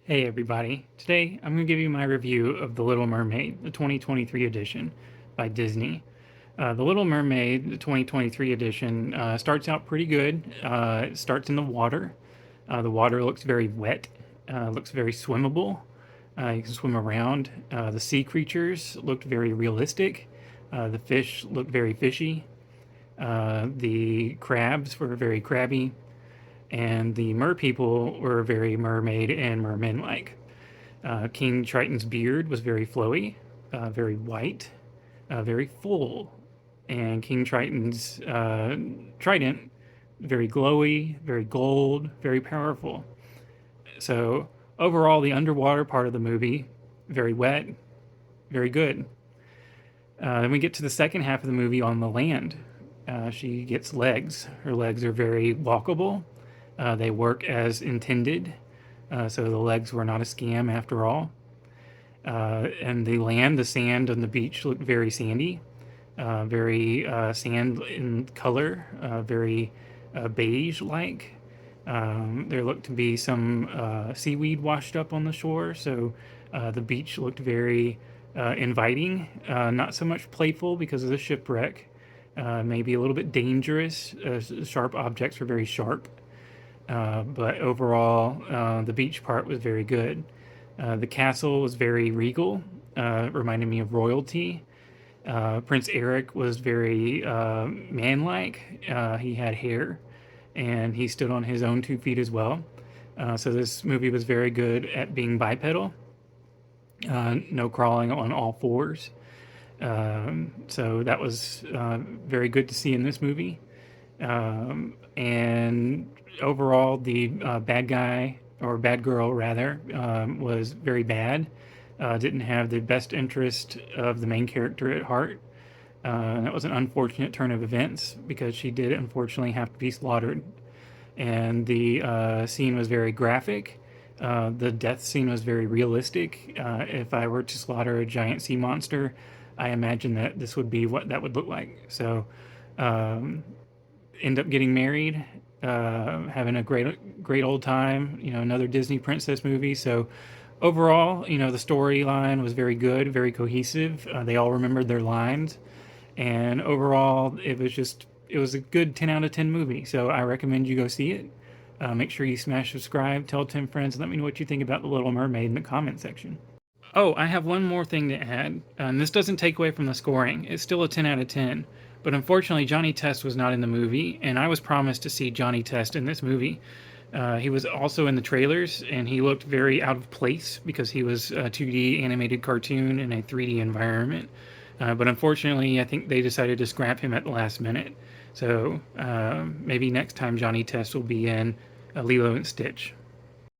Hey everybody, today I'm going to give you my review of The Little Mermaid, the 2023 edition by Disney. The Little Mermaid, the 2023 edition, starts out pretty good. It starts in the water. The water looks very wet, looks very swimmable. You can swim around. The sea creatures looked very realistic. The fish looked very fishy. The crabs were very crabby. And the mer people were very mermaid and merman like. King Triton's beard was very flowy, very white, very full, and King Triton's trident very glowy, very gold, very powerful. So overall, the underwater part of the movie very wet, very good. Then we get to the second half of the movie on the land. She gets legs. Her legs are very walkable. They work as intended. So the legs were not a scam after all. And the land, the sand on the beach looked very sandy, very sand in color, very beige like. There looked to be some seaweed washed up on the shore, so the beach looked very inviting, not so much playful because of the shipwreck, maybe a little bit dangerous. Sharp objects were very sharp. But overall, the beach part was very good. The castle was very regal, reminded me of royalty. Prince Eric was very manlike. He had hair, and he stood on his own 2 feet as well. So this movie was very good at being bipedal, no crawling on all fours. So that was very good to see in this movie. And overall, the bad guy or bad girl rather was very bad. Didn't have the best interest of the main character at heart. That was an unfortunate turn of events because she did unfortunately have to be slaughtered. And the scene was very graphic. The death scene was very realistic. If I were to slaughter a giant sea monster, I imagine that this would be what that would look like. So, um, end up getting married, having a great old time. Another Disney princess movie. So overall, the storyline was very good, very cohesive. They all remembered their lines, and overall, it was a good 10 out of 10 movie. So I recommend you go see it. Make sure you smash subscribe, tell 10 friends, and let me know what you think about The Little Mermaid in the comment section. Oh, I have one more thing to add, and this doesn't take away from the scoring. It's still a 10 out of 10. But unfortunately, Johnny Test was not in the movie, and I was promised to see Johnny Test in this movie. He was also in the trailers, and he looked very out of place because he was a 2D animated cartoon in a 3D environment. But unfortunately, I think they decided to scrap him at the last minute. So maybe next time Johnny Test will be in Lilo and Stitch.